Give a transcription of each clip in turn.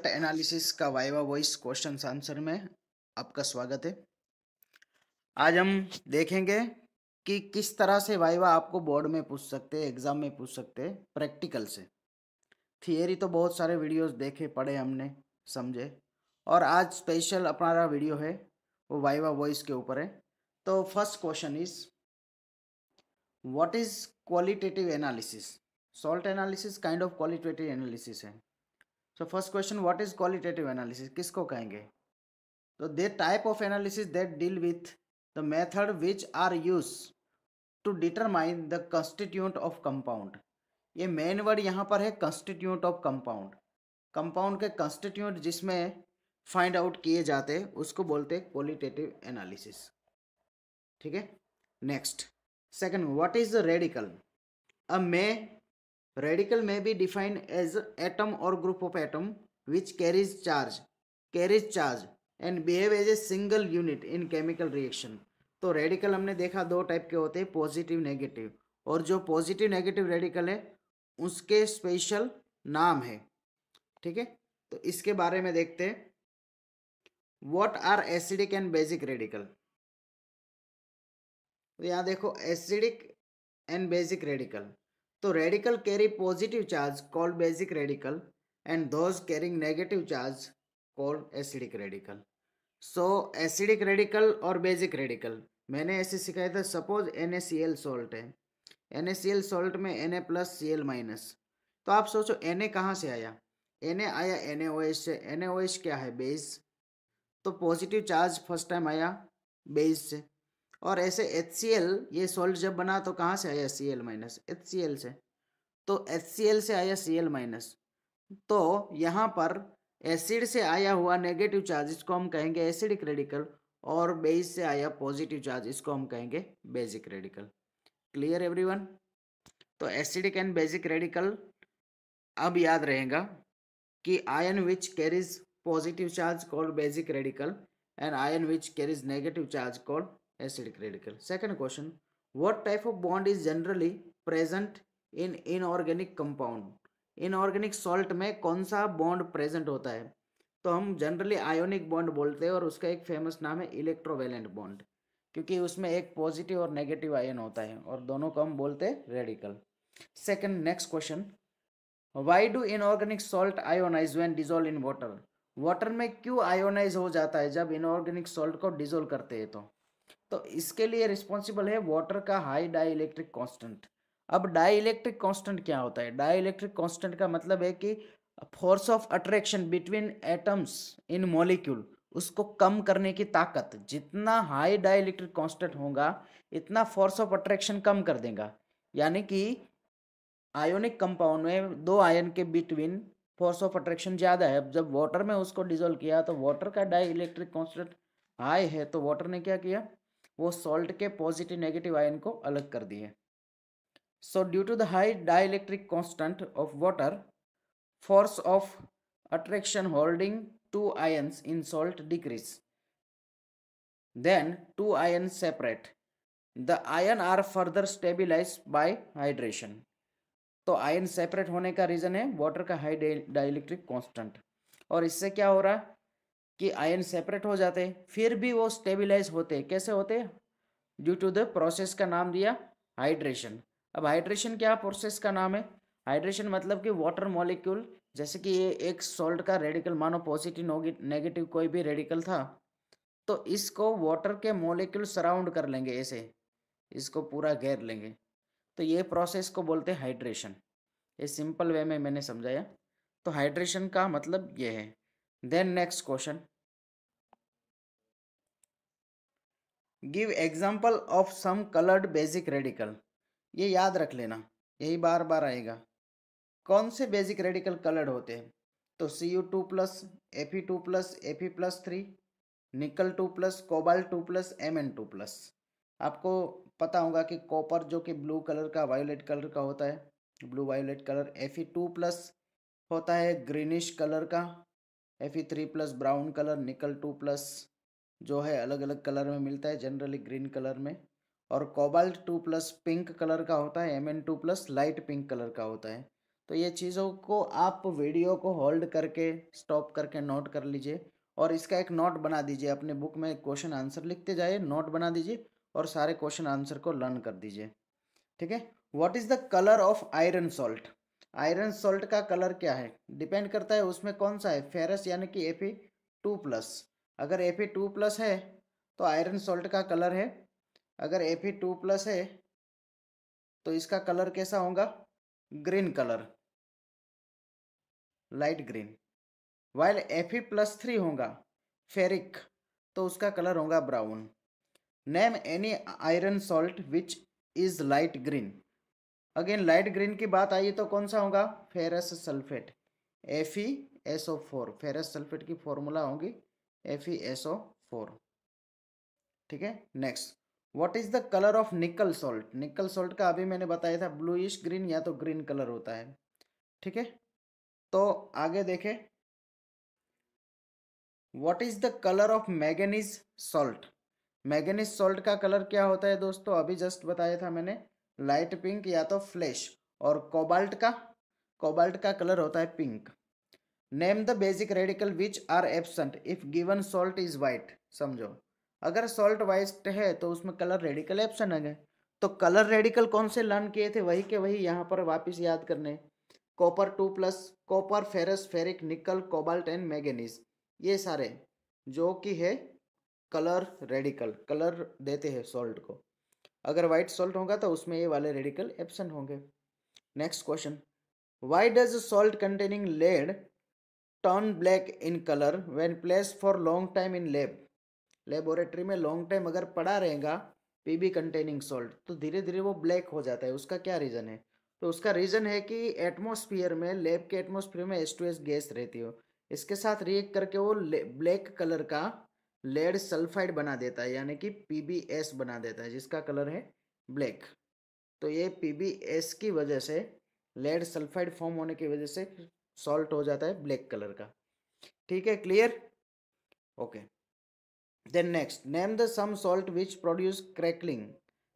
Salt analysis का viva voice question answer में आपका स्वागत है। आज हम देखेंगे कि किस तरह से वाइवा आपको बोर्ड में पूछ सकते हैं, एग्जाम में पूछ सकते हैं प्रैक्टिकल से। थियरी तो बहुत सारे वीडियोस देखे, पढ़े हमने, समझे, और आज स्पेशल अपना वीडियो है वो वाइवा वॉइस के ऊपर है। तो first question is what is qualitative analysis. Salt analysis kind of qualitative analysis है। So first question, what is qualitative analysis, किसको कहेंगे? तो they type of analysis that deal with the method which are use to determine the constituent of compound. ये main word यहाँ पर है constituent of compound. Compound के constituent जिसमें find out किए जाते हैं उसको बोलते हैं क्वालिटेटिव एनालिसिस। ठीक है, next second, what is the radical. अब मैं radical may be defined as atom or group of atom which carries charge and behave as a single unit in chemical reaction। तो रेडिकल हमने देखा दो type के होते हैं, पॉजिटिव नेगेटिव, और जो पॉजिटिव नेगेटिव रेडिकल है उसके स्पेशल नाम है। ठीक है, तो इसके बारे में देखते हैं। What are acidic and basic radical. तो यहाँ देखो एसिडिक एंड बेसिक रेडिकल। तो radical carry positive charge called basic radical and those carrying negative charge called acidic radical. So acidic radical और बेसिक रेडिकल मैंने ऐसे सिखाया था। सपोज NaCl सॉल्ट है, NaCl सॉल्ट में Na+Cl-। तो आप सोचो Na कहाँ से आया? Na आया NaOH से। NaOH क्या है? बेस। तो पॉजिटिव चार्ज फर्स्ट टाइम आया बेस से। और ऐसे HCl ये सॉल्ट जब बना तो कहाँ से आया? Cl-, HCl से। तो HCl से आया Cl-। तो यहाँ पर एसिड से आया हुआ नेगेटिव चार्ज इसको हम कहेंगे एसिडिक रेडिकल, और बेस से आया पॉजिटिव चार्ज इसको हम कहेंगे बेसिक रेडिकल। Clear everyone? तो एसिडिक एंड बेसिक रेडिकल अब याद रहेगा कि ion which carries positive charge called basic radical and ion which carries negative charge called acidic radical. Second question, what type of bond is generally present in inorganic compound. Inorganic salt में कौन सा bond present होता है? तो हम generally ionic bond बोलते हैं, और उसका एक फेमस नाम है इलेक्ट्रोवैलेंट बॉन्ड, क्योंकि उसमें एक पॉजिटिव और नेगेटिव आयन होता है, और दोनों को हम बोलते हैं radical. Second, next question, why do inorganic salt ionise when dissolve in water. Water में क्यों आयोनाइज हो जाता है जब इनऑर्गेनिक सॉल्ट को डिजोल्व करते हैं? तो इसके लिए रिस्पॉन्सिबल है वाटर का हाई डाई इलेक्ट्रिक कॉन्स्टेंट। अब डाई इलेक्ट्रिक कॉन्स्टेंट क्या होता है? डाई इलेक्ट्रिक कॉन्स्टेंट का मतलब है कि force of attraction between atoms in molecule, उसको कम करने की ताकत। जितना हाई डाई इलेक्ट्रिक कॉन्स्टेंट होगा इतना फोर्स ऑफ अट्रैक्शन कम कर देगा। यानी कि आयोनिक कंपाउंड में दो आयन के बिटवीन फोर्स ऑफ अट्रैक्शन ज़्यादा है। अब जब वाटर में उसको डिजोल्व किया तो वाटर का डाई इलेक्ट्रिक कॉन्स्टेंट हाई है, तो वाटर ने क्या किया? वो सॉल्ट के पॉजिटिव नेगेटिव आयन को अलग कर दिए। So due to the high dielectric constant of water, force of attraction holding two ions in salt decrease, then two ion separate, the ion are further stabilise by hydration. तो ion separate होने का reason है water का high dielectric constant, और इससे क्या हो रहा है कि आयन सेपरेट हो जाते हैं, फिर भी वो स्टेबिलाइज होते हैं। कैसे होते हैं? ड्यू टू द प्रोसेस का नाम दिया हाइड्रेशन। अब हाइड्रेशन क्या प्रोसेस का नाम है? हाइड्रेशन मतलब कि वाटर मॉलिक्यूल, जैसे कि ये एक सॉल्ट का रेडिकल, मानो पॉजिटिव नेगेटिव कोई भी रेडिकल था, तो इसको वाटर के मॉलिक्यूल सराउंड कर लेंगे, ऐसे इसको पूरा घेर लेंगे। तो ये प्रोसेस को बोलते हैं हाइड्रेशन। ये सिंपल वे में मैंने समझाया। तो हाइड्रेशन का मतलब ये है। Then next question, give example of some coloured basic radical. ये याद रख लेना, यही बार बार आएगा। कौन से बेसिक रेडिकल कलर्ड होते हैं? तो Cu2+, Fe2+, Fe+3, Nickel 2+, Cobalt 2+, Mn2+। आपको पता होगा कि कॉपर जो कि ब्लू कलर का, वायोलेट कलर का होता है, ब्लू वायोलेट कलर। Fe2+ होता है ग्रीनिश कलर का, Fe3+ ब्राउन कलर, Nickel 2+ जो है अलग अलग कलर में मिलता है, जनरली ग्रीन कलर में, और Cobalt 2+ पिंक कलर का होता है, Mn2+ लाइट पिंक कलर का होता है। तो ये चीज़ों को आप वीडियो को होल्ड करके स्टॉप करके नोट कर लीजिए और इसका एक नोट बना दीजिए। अपने बुक में क्वेश्चन आंसर लिखते जाइए, नोट बना दीजिए और सारे क्वेश्चन आंसर को लर्न कर दीजिए। ठीक है। What is the colour of iron salt? Iron salt का कलर क्या है? डिपेंड करता है उसमें कौन सा है, फेरस यानी कि Fe2+। अगर Fe2+ है तो आयरन सॉल्ट का कलर है। अगर Fe2+ है तो इसका कलर कैसा होगा? Green colour, light green. While Fe+3 होगा फेरिक, तो उसका कलर होगा brown. Name any iron salt which is light green. Again light green की बात आई तो कौन सा होगा? Ferrous sulphate, FeSO4। Ferrous sulphate की फॉर्मूला होगी FeSO4। ठीक है। Next, what is the colour of निकल सॉल्ट? निकल सॉल्ट का अभी मैंने बताया था ब्लूइश ग्रीन या तो ग्रीन कलर होता है। ठीक है। तो आगे देखें, what is the colour of manganese salt? Manganese salt का कलर क्या होता है दोस्तों? अभी जस्ट बताया था मैंने, लाइट पिंक या तो फ्लैश। और कोबाल्ट का कलर होता है pink. Name the basic radical which are absent if given salt is white. समझो, अगर सॉल्ट वाइट है तो उसमें कलर रेडिकल एब्सेंट है। तो कलर रेडिकल कौन से लर्न किए थे? वही के वही यहाँ पर वापस याद करने। कॉपर 2+, कॉपर, फेरस, फेरिक, निकल, कोबाल्ट एंड मैंगनीज, ये सारे जो कि है कलर रेडिकल, कलर देते हैं सॉल्ट को। अगर वाइट सॉल्ट होगा तो उसमें ये वाले रेडिकल एब्सेंट होंगे। Next question, why does salt containing lead turn black in colour when placed for long time in lab? Laboratory में लॉन्ग टाइम अगर पड़ा रहेगा पीबी कंटेनिंग सॉल्ट तो धीरे धीरे वो ब्लैक हो जाता है। उसका क्या रीज़न है? तो उसका रीज़न है कि एटमॉस्फेयर में, लैब के एटमॉस्फेयर में H2S गैस रहती हो, इसके साथ रिएक्ट करके वो ब्लैक कलर का लेड सल्फाइड बना देता है, यानी कि PbS बना देता है, जिसका कलर है ब्लैक। तो ये PbS की वजह से, लेड सल्फाइड फॉर्म होने की वजह से सॉल्ट हो जाता है ब्लैक कलर का। ठीक है, clear? Okay. Then next, name the some salt which produce crackling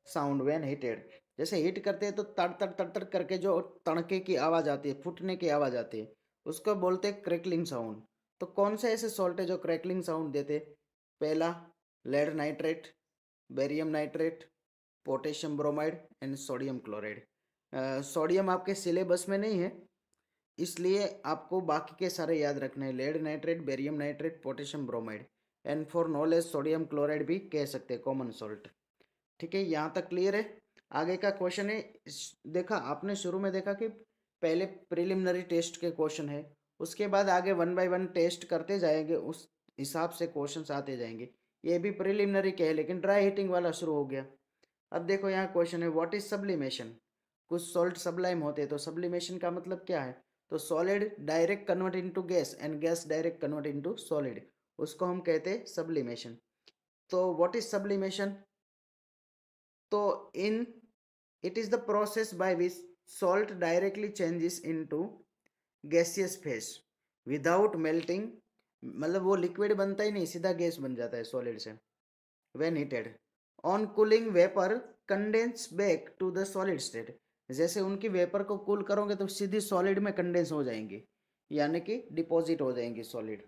sound when heated. जैसे हीट करते हैं तो तड़ तड़ तड़ तड़ करके जो तड़के की आवाज़ आती है, फूटने की आवाज़ आती है, उसको बोलते हैं क्रैकलिंग साउंड। तो कौन से ऐसे सॉल्ट है जो क्रैकलिंग साउंड देते? पहला lead nitrate, barium nitrate, potassium bromide and sodium chloride. Sodium आपके सिलेबस में नहीं है, इसलिए आपको बाकी के सारे याद रखने हैं। Lead nitrate, barium nitrate, potassium bromide and for knowledge sodium chloride भी कह सकते हैं, कॉमन सॉल्ट। ठीक है, यहाँ तक क्लियर है? आगे का क्वेश्चन है, देखा आपने शुरू में देखा कि पहले प्रिलिमिनरी टेस्ट के क्वेश्चन है, उसके बाद आगे 1 बाय 1 टेस्ट करते जाएंगे, उस हिसाब से क्वेश्चन आते जाएंगे। ये भी प्रिलिमिनरी के है लेकिन ड्राई हीटिंग वाला शुरू हो गया। अब देखो यहाँ क्वेश्चन है, व्हाट इज सब्लिमेशन? कुछ सॉल्ट सब्लाइम होते हैं, तो सब्लिमेशन का मतलब क्या है? तो solid direct convert into gas and gas direct convert into solid, उसको हम कहते हैं सब्लिमेशन। तो व्हाट इज सब्लिमेशन? तो in it is the process by which salt directly changes into gaseous phase without melting. मतलब वो लिक्विड बनता ही नहीं, सीधा गैस बन जाता है सॉलिड से। When heated on cooling vapour condense back to the solid state. जैसे उनकी वेपर को कूल करोगे तो सीधी सॉलिड में कंडेंस हो जाएंगी, यानी कि डिपॉजिट हो जाएंगी solid.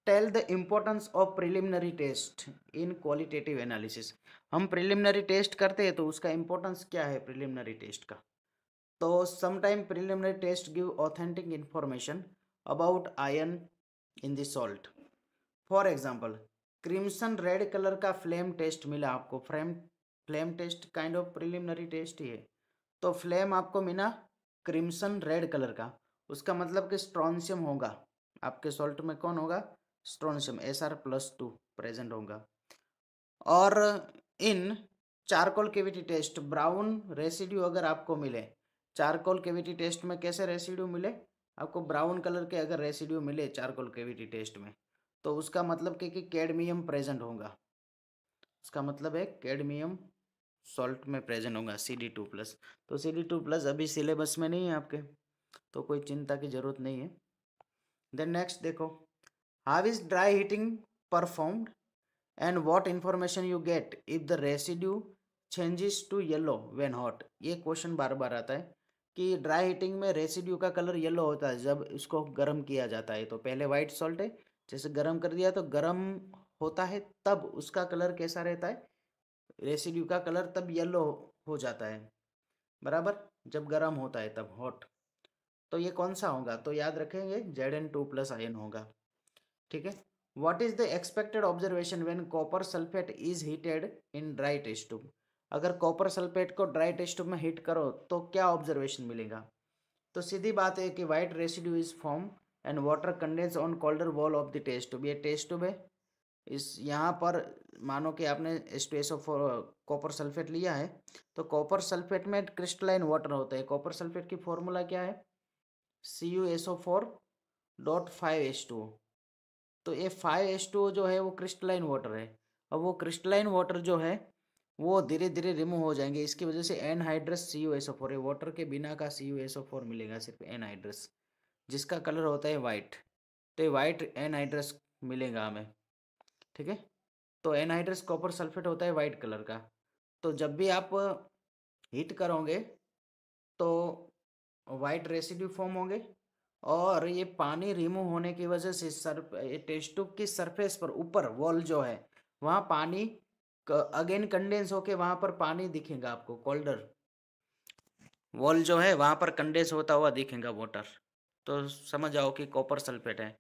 Tell the importance of preliminary test in qualitative analysis. हम प्रिलिमिनरी टेस्ट करते हैं तो उसका इम्पोर्टेंस क्या है प्रिलिमिनरी टेस्ट का? तो sometime preliminary test give authentic information about ion in the salt. For example, crimson red colour का फ्लेम टेस्ट मिला आपको, flame test kind of preliminary test ही है। तो फ्लेम आपको मिला क्रिम्सन रेड कलर का, उसका मतलब कि स्ट्रॉन्शियम होगा आपके सॉल्ट में। कौन होगा? स्ट्रॉन्शियम, Sr+2 प्रेजेंट होगा। और in charcoal cavity test brown residue अगर आपको मिले, चारकोल केविटी टेस्ट में कैसे रेसिड्यू मिले आपको? ब्राउन कलर के अगर रेसिड्यू मिले चारकोल केविटी टेस्ट में, तो उसका मतलब कि कैडमियम प्रेजेंट होगा। उसका मतलब है कैडमियम सॉल्ट में प्रेजेंट होगा, Cd2+। तो Cd2+ अभी सिलेबस में नहीं है आपके, तो कोई चिंता की जरूरत नहीं है। देन नेक्स्ट देखो, how is dry heating performed and what information you get if the residue changes to yellow when hot. ये क्वेश्चन बार बार आता है। कि ड्राई हीटिंग में रेसिड्यू का कलर येलो होता है जब इसको गर्म किया जाता है। तो पहले वाइट सॉल्ट है, जैसे गर्म कर दिया तो गर्म होता है तब उसका कलर कैसा रहता है, रेसिड्यू का कलर तब येलो हो जाता है, बराबर, जब गर्म होता है तब हॉट। तो ये कौन सा होगा, तो याद रखेंगे Zn2+ होगा। ठीक है। What is the expected observation when copper sulphate is heated in dry test tube. अगर कॉपर सल्फेट को ड्राई टेस्ट ट्यूब में हीट करो तो क्या ऑब्जर्वेशन मिलेगा, तो सीधी बात है कि white residue is form and water condense on colder wall of the test tube. ये टेस्ट ट्यूब है, इस यहाँ पर मानो कि आपने H2SO4 कॉपर सल्फेट लिया है, तो कॉपर सल्फेट में क्रिस्टलाइन वाटर होता है। कॉपर सल्फेट की फॉर्मूला क्या है, CuSO4.5H2O। तो ये 5H2O जो है वो क्रिस्टलाइन वाटर है। अब वो क्रिस्टलाइन वाटर जो है वो धीरे धीरे रिमूव हो जाएंगे, इसकी वजह से एनहाइड्रस CuSO4 है। वाटर के बिना का CuSO4 मिलेगा, सिर्फ एनहाइड्रस, जिसका कलर होता है वाइट। तो ये वाइट एनहाइड्रस मिलेगा हमें। ठीक है। तो एनहाइड्रस कॉपर सल्फेट होता है वाइट कलर का। तो जब भी आप हीट करोगे तो वाइट रेसिड्यू फॉर्म होंगे, और ये पानी रिमूव होने की वजह से टेस्ट ट्यूब की सरफेस पर ऊपर वॉल जो है वहाँ पानी अगेन कंडेंस होके वहाँ पर पानी दिखेगा आपको। कोल्डर वॉल जो है वहाँ पर कंडेंस होता हुआ दिखेगा वाटर। तो समझ जाओ कि कॉपर सल्फेट है।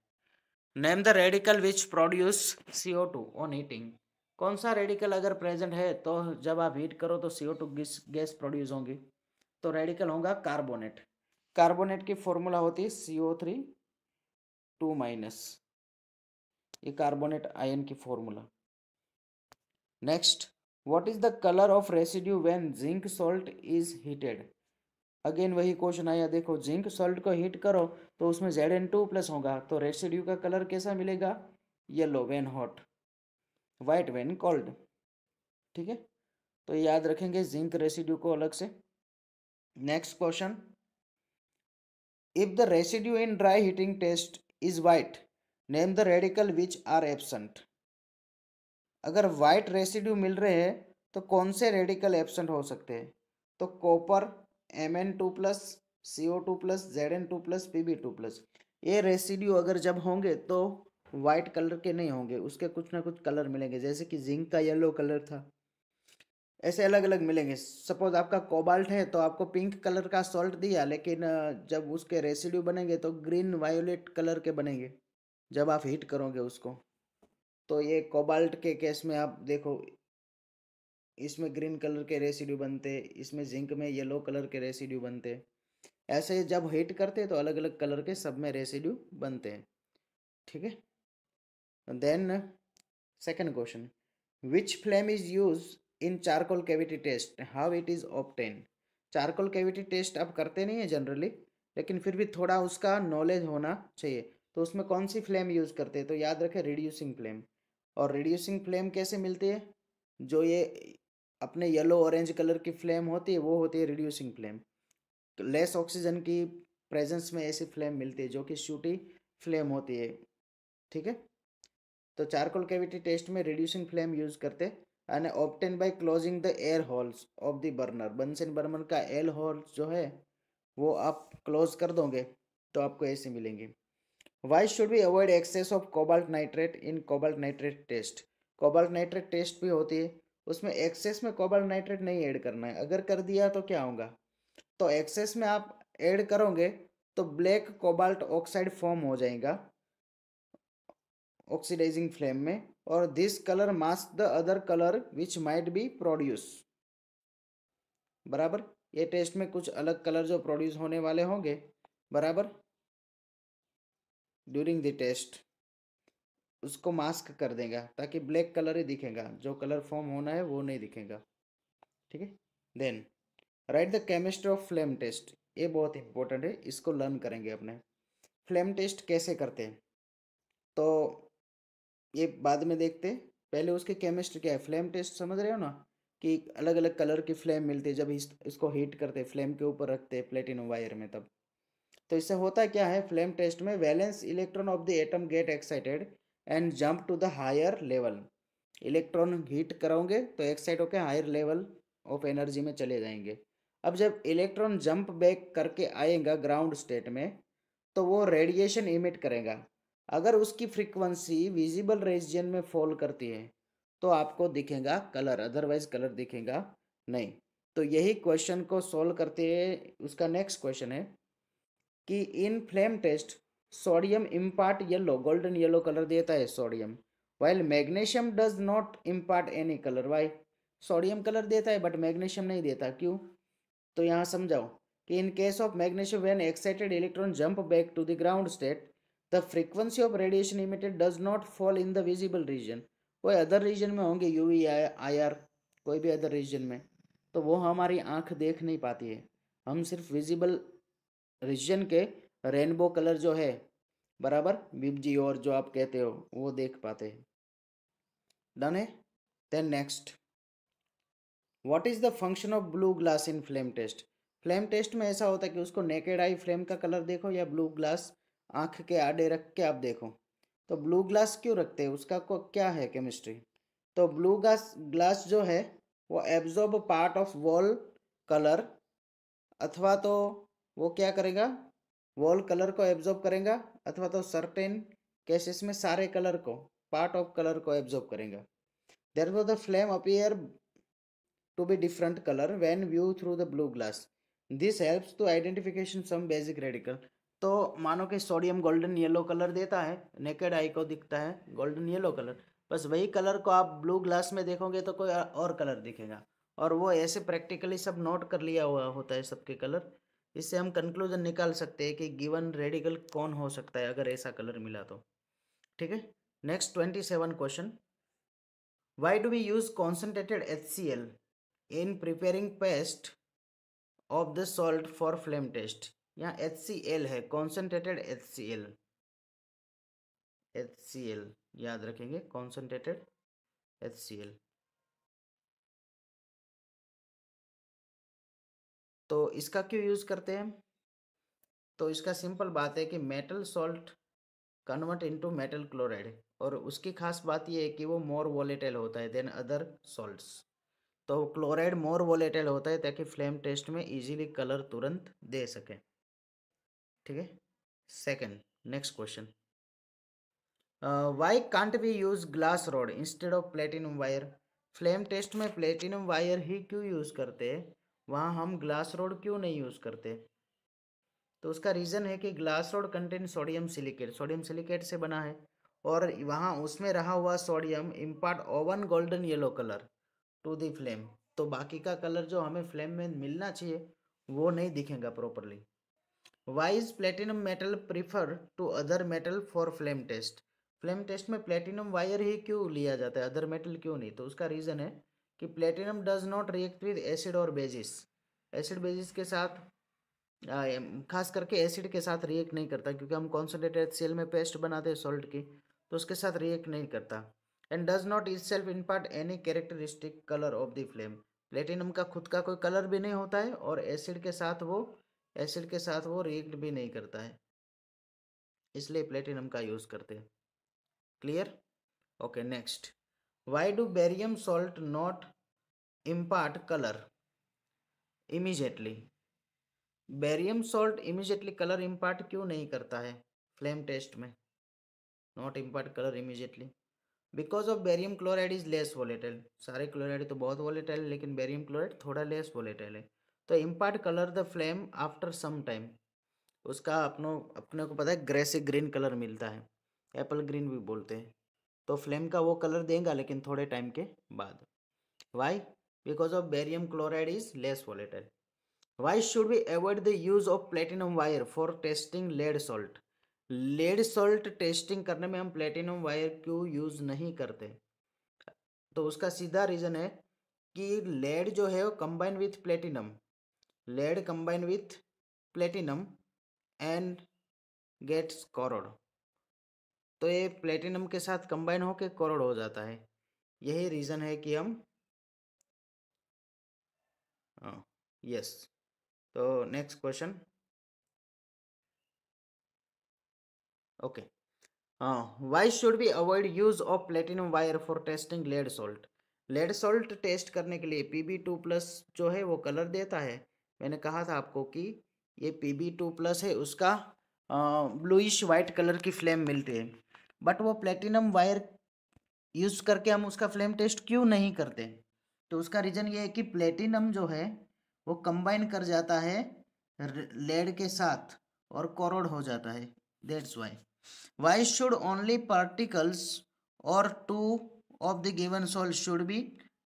Name the radical which produce CO2 on heating. कौन सा रेडिकल अगर प्रेजेंट है तो जब आप हीट करो तो CO2 गैस प्रोड्यूस होंगी। तो रेडिकल होगा कार्बोनेट। कार्बोनेट की फॉर्मूला होती है CO3 2-, ये कार्बोनेट आयन की formula. Next, what is the colour of residue when zinc salt is heated. Again वही क्वेश्चन आया, देखो जिंक सॉल्ट को हीट करो तो उसमें Zn2+ होगा, तो रेसिड्यू का कलर कैसा मिलेगा, yellow when hot, white when cold. ठीक है। तो याद रखेंगे जिंक रेसिड्यू को अलग से। Next question, if the residue in dry heating test is white, name the radical which are absent. अगर वाइट रेसिड्यू मिल रहे हैं तो कौन से रेडिकल एब्सेंट हो सकते हैं, तो copper Mn2+, CO2+, Zn2+, Pb2+। ये रेसिड्यू अगर जब होंगे तो वाइट कलर के नहीं होंगे, उसके कुछ ना कुछ कलर मिलेंगे, जैसे कि जिंक का येलो कलर था, ऐसे अलग अलग मिलेंगे। सपोज आपका कोबाल्ट है तो आपको पिंक कलर का सॉल्ट दिया, लेकिन जब उसके रेसिड्यू बनेंगे तो ग्रीन वायोलेट कलर के बनेंगे जब आप हीट करोगे उसको। तो ये कोबाल्ट के केस में आप देखो, इसमें ग्रीन कलर के रेसिड्यू बनते, इसमें जिंक में येलो कलर के रेसिड्यू बनते। ऐसे जब हीट करते तो अलग अलग कलर के सब में रेसिड्यू बनते हैं। ठीक है। Then second question, which flame is use in charcoal cavity test, how it is obtain. Charcoal cavity test आप करते नहीं है जनरली, लेकिन फिर भी थोड़ा उसका नॉलेज होना चाहिए। तो उसमें कौन सी फ्लेम यूज करते हैं, तो याद रखें रिड्यूसिंग फ्लेम। और रिड्यूसिंग फ्लेम कैसे मिलती है, जो ये अपने येलो ऑरेंज कलर की फ्लेम होती है वो होती है रिड्यूसिंग फ्लेम। लेस ऑक्सीजन की प्रेजेंस में ऐसी फ्लेम मिलती है जो कि शूटी फ्लेम होती है। ठीक है। तो चारकोल कैविटी टेस्ट में रिड्यूसिंग फ्लेम यूज करते and obtain by closing the air holes of the burner. Bunsen burner का एयर होल्स जो है वो आप क्लोज कर दोगे तो आपको ऐसे मिलेंगे। Why should be avoid excess of cobalt nitrate in cobalt nitrate test. Cobalt nitrate test भी होती है, उसमें एक्सेस में कोबाल्ट नाइट्रेट नहीं ऐड करना है। अगर कर दिया तो क्या होगा, तो एक्सेस में आप ऐड करोगे तो ब्लैक कोबाल्ट ऑक्साइड फॉर्म हो जाएगा ऑक्सीडाइजिंग फ्लेम में, और this colour mask the other colour which might be produce. बराबर, ये टेस्ट में कुछ अलग कलर जो प्रोड्यूस होने वाले होंगे, बराबर, ड्यूरिंग द टेस्ट उसको मास्क कर देगा ताकि ब्लैक कलर ही दिखेगा, जो कलर फॉर्म होना है वो नहीं दिखेगा। ठीक है। Then write the chemistry of flame test, ये बहुत इंपॉर्टेंट है, इसको लर्न करेंगे अपने। फ्लेम टेस्ट कैसे करते हैं तो ये बाद में देखते हैं, पहले उसकी केमिस्ट्री क्या है। फ्लेम टेस्ट समझ रहे हो ना, कि अलग अलग कलर की फ्लेम मिलती है जब इसको हीट करते हैं, फ्लेम के ऊपर रखते हैं प्लेटिनम वायर में तब। तो इससे होता क्या है, फ्लेम टेस्ट में valence electron of the atom get excited and jump to the higher level. Electron heat करोगे तो एक्साइट होकर हायर लेवल ऑफ एनर्जी में चले जाएंगे। अब जब इलेक्ट्रॉन जंप बैक करके आएगा ग्राउंड स्टेट में तो वो रेडिएशन इमिट करेगा। अगर उसकी फ्रीक्वेंसी विजिबल रीजन में फॉल करती है तो आपको दिखेगा कलर, अदरवाइज कलर दिखेगा नहीं। तो यही क्वेश्चन को सॉल्व करते हैं। उसका नेक्स्ट क्वेश्चन है कि in flame test sodium impart yellow, golden yellow colour देता है sodium, while magnesium does not impart any colour. Why? Sodium colour देता है बट मैग्नीशियम नहीं देता, क्यों? तो यहाँ समझाओ कि in case of magnesium when excited electron jump back to the ground state the frequency of radiation emitted does not fall in the visible region. कोई अदर रीजन में होंगे, यूवी आई आर, कोई भी अदर रीजन में, तो वो हमारी आंख देख नहीं पाती है। हम सिर्फ विजिबल रीजन के रेनबो कलर जो है, बराबर बिबजी और जो आप कहते हो, वो देख पाते हैं। डन है। Then next, what is the function of blue glass in flame test? Flame test में ऐसा होता है कि उसको नेकेड आई फ्लेम का कलर देखो या ब्लू ग्लास आंख के आड़े रख के आप देखो। तो ब्लू ग्लास क्यों रखते हैं, उसका को क्या है केमिस्ट्री? तो ब्लू ग्लास ग्लास जो है वो absorb part of wall colour, अथवा तो वो क्या करेगा, वॉल कलर को एब्जॉर्ब करेगा, अथवा तो सर्टेन केसेस में सारे कलर को, पार्ट ऑफ कलर को एब्जॉर्ब करेगा। Therefore the flame appear to be different color when viewed through the blue glass. This helps to identification some basic radical. तो मानो कि सोडियम गोल्डन येलो कलर देता है, नेकेड आई को दिखता है गोल्डन येलो कलर, बस वही कलर को आप ब्लू ग्लास में देखोगे तो कोई और कलर दिखेगा, और वो ऐसे प्रैक्टिकली सब नोट कर लिया हुआ होता है सबके कलर। इससे हम कंक्लूजन निकाल सकते हैं कि गिवन रेडिकल कौन हो सकता है अगर ऐसा कलर मिला तो। ठीक है। Next 27 question, why do we use concentrated HCl in preparing paste of the salt for flame test? यहाँ HCl है, concentrated HCl, HCl याद रखेंगे, concentrated HCl। तो इसका क्यों यूज करते हैं? तो इसका सिंपल बात है कि metal salt convert into metal chloride, और उसकी खास बात यह है कि वो मोर वोलेटाइल होता है देन अदर सॉल्ट्स। तो क्लोराइड मोर वोलेटाइल होता है ताकि फ्लेम टेस्ट में इजीली कलर तुरंत दे सके। ठीक है। Second, next question, why can't we use glass rod instead of platinum wire? Flame test में प्लेटिनम वायर ही क्यों यूज करते हैं, वहाँ हम ग्लास रॉड क्यों नहीं यूज करते? तो उसका रीज़न है कि glass rod contain sodium silicate, sodium silicate से बना है, और वहाँ उसमें रहा हुआ sodium impart own golden yellow colour to the flame. तो बाकी का कलर जो हमें फ्लेम में मिलना चाहिए वो नहीं दिखेगा properly. Why is platinum metal prefer to other metal for flame test? Flame test में प्लेटिनम वायर ही क्यों लिया जाता है, अदर मेटल क्यों नहीं? तो उसका रीज़न है कि platinum does not react with acid और बेसिस, एसिड बेसिस के साथ, खास करके एसिड के साथ रिएक्ट नहीं करता, क्योंकि हम कॉन्सेंट्रेटेड सेल में पेस्ट बनाते हैं सॉल्ट की, तो उसके साथ रिएक्ट नहीं करता। And does not it self impart any characteristic colour of the flame, platinum का खुद का कोई कलर भी नहीं होता है, और एसिड के साथ वो रिएक्ट भी नहीं करता है, इसलिए प्लेटिनम का यूज़ करते हैं। Clear? Okay. Next, why do barium salt not impart colour immediately? Barium salt immediately colour impart क्यों नहीं करता है फ्लेम टेस्ट में, not impart colour immediately? Because of barium chloride is less volatile. सारे chloride तो बहुत वोलेटाइल है, लेकिन बेरियम क्लोराइड थोड़ा लेस वोलेटाइल है। तो impart colour the flame after some time, उसका अपने को पता है ग्रे से ग्रीन कलर मिलता है, एप्पल ग्रीन भी बोलते हैं। तो फ्लेम का वो कलर देगा लेकिन थोड़े टाइम के बाद। Why? Because of barium chloride is less volatile. Why should we avoid the use of platinum wire for testing lead salt? Lead salt testing करने में हम प्लेटिनम वायर क्यों यूज नहीं करते? तो उसका सीधा रीजन है कि लेड जो है वो combine with platinum, lead combine with platinum and gets corrode. तो ये प्लेटिनम के साथ कंबाइन होकर कोरोड हो जाता है। यही रीज़न है कि हम यस। तो next question, okay, why should be avoid use of platinum wire for testing lead salt? Lead salt test करने के लिए Pb2+ जो है वो कलर देता है, मैंने कहा था आपको कि ये Pb2+ है, उसका ब्लूइश वाइट कलर की फ्लेम मिलती है, बट वो प्लेटिनम वायर यूज करके हम उसका फ्लेम टेस्ट क्यों नहीं करते? तो उसका रीजन ये है कि प्लेटिनम जो है वो कंबाइन कर जाता है लेड के साथ और कोरोड हो जाता है, that's why should only particles और two of the given salt should be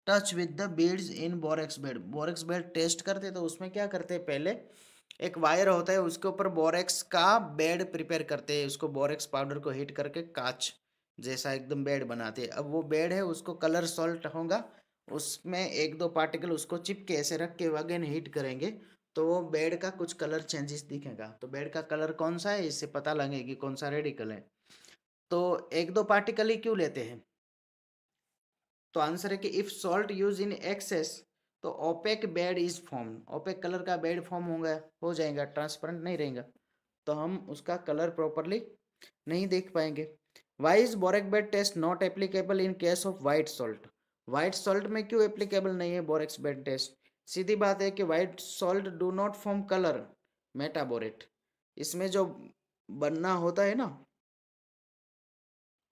touch with the beads in borax bead. Borax bead test करते तो उसमें क्या करते हैं, पहले एक वायर होता है उसके ऊपर बोरेक्स का बेड प्रिपेयर करते हैं, उसको बोरेक्स पाउडर को हीट करके कांच जैसा एकदम बेड बनाते हैं। अब वो बेड है उसको कलर सॉल्ट होगा, उसमें एक दो पार्टिकल उसको चिपके ऐसे रख के अगेन हीट करेंगे तो वो बेड का कुछ कलर चेंजेस दिखेगा। तो बेड का कलर कौन सा है, इससे पता लगेगा कि कौन सा रेडिकल है। तो एक दो पार्टिकल ही क्यों लेते हैं? तो आंसर है कि if salt use in excess तो opaque bead is form, opaque colour का बेड फॉर्म हो जाएगा, ट्रांसपेरेंट नहीं रहेगा, तो हम उसका कलर प्रॉपरली नहीं देख पाएंगे। Why is borax bead test not applicable in case of white salt? White salt में क्यों एप्लीकेबल नहीं है बोरेक्स बेड टेस्ट? सीधी बात है कि white salt do not form colour metaborate, इसमें जो बनना होता है ना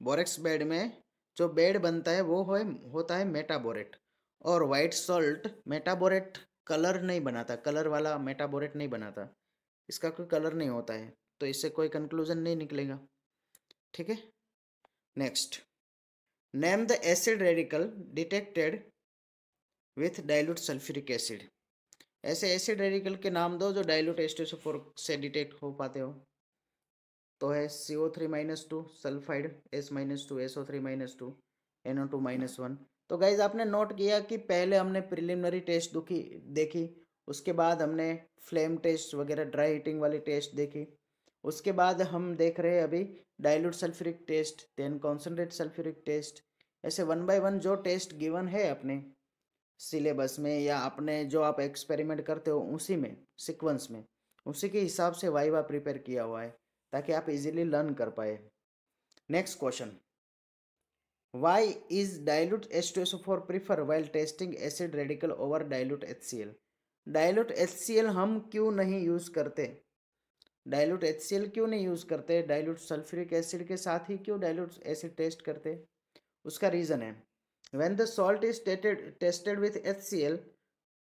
बोरेक्स बेड में, जो बेड बनता है वो होता है मेटाबोरेट, और वाइट सॉल्ट मेटाबोरेट कलर नहीं बनाता, कलर वाला मेटाबोरेट नहीं बनाता, इसका कोई कलर नहीं होता है, तो इससे कोई कंक्लूजन नहीं निकलेगा। ठीक है, next, name the acid radical detected with dilute sulphuric acid. ऐसे एसिड रेडिकल के नाम दो जो डाइल्यूट H2SO4 से डिटेक्ट हो पाते हो। तो है CO3-2 sulphide, S-2 SO3-2 NO2-1। तो गाइज आपने नोट किया कि पहले हमने प्रिलिमिनरी टेस्ट देखी, उसके बाद हमने फ्लेम टेस्ट वगैरह ड्राई हीटिंग वाली टेस्ट देखी, उसके बाद हम देख रहे हैं अभी dilute sulphuric test, then concentrate sulphuric test. ऐसे 1 बाय 1 जो टेस्ट गिवन है अपने सिलेबस में या अपने जो आप एक्सपेरिमेंट करते हो उसी में सीक्वेंस में, उसी के हिसाब से वाइवा प्रिपेयर किया हुआ है ताकि आप इजीली लर्न कर पाए। Next question, why is dilute H2SO4 prefer while testing acid radical over dilute HCl? Dilute HCl हम क्यों नहीं यूज करते? डाइल्यूट HCl क्यों नहीं यूज करते? डाइल्यूट सल्फ्यूरिक एसिड के साथ ही क्यों डाइल्यूट एसिड टेस्ट करते? उसका रीजन है, when the salt is tested with HCl,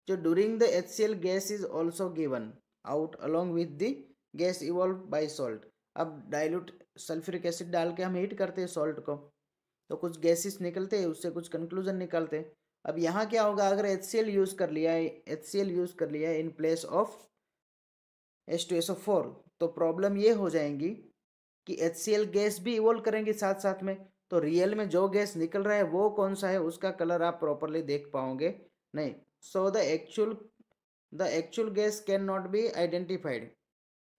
जो during the HCl gas is also given out along with the gas evolved by salt। अब डाइल्यूट सल्फ्यूरिक एसिड डाल के हम हीट करते हैं सॉल्ट को तो कुछ गैसेस निकलते हैं, उससे कुछ कंक्लूजन निकलते हैं। अब यहाँ क्या होगा, अगर HCl यूज कर लिया है इन प्लेस ऑफ H2SO4 तो प्रॉब्लम ये हो जाएंगी कि HCl गैस भी इवोल्व करेंगे साथ साथ में, तो रियल में जो गैस निकल रहा है वो कौन सा है उसका कलर आप प्रॉपरली देख पाओगे नहीं। So the actual gas can not be identified,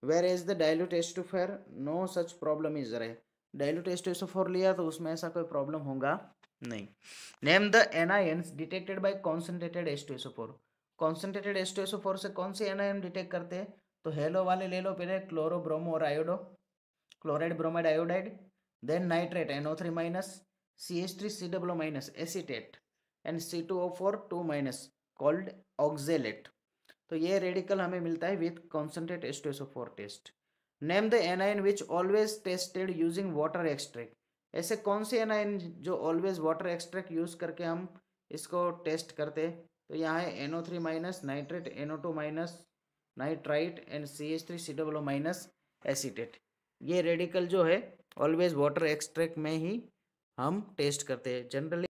where as the dilute H2 no such problem is रहे। डाइल्यूट H2SO4 लिया तो उसमें ऐसा कोई प्रॉब्लम होगा नहीं। Name the anions detected by concentrated H2SO4। Concentrated H2SO4 से कौन से एनायन डिटेक्ट करते हैं? तो हेलो वाले ले लो पहले, क्लोरो ब्रोमो और iodo, chloride bromide iodide, then nitrate NO3-, CH3COO- acetate and C2O4 2- called oxalate। तो ये रेडिकल हमें मिलता है with concentrate H2SO4 test. Name the anion which always tested using water extract. ऐसे कौन से एनायन जो ऑलवेज वाटर एक्सट्रैक्ट यूज करके हम इसको टेस्ट करते? तो यहाँ है NO3-, nitrate NO2-, nitrite and CH3COO- acetate. ये रेडिकल जो है ऑलवेज वाटर एक्सट्रैक्ट में ही हम टेस्ट करते हैं जनरली।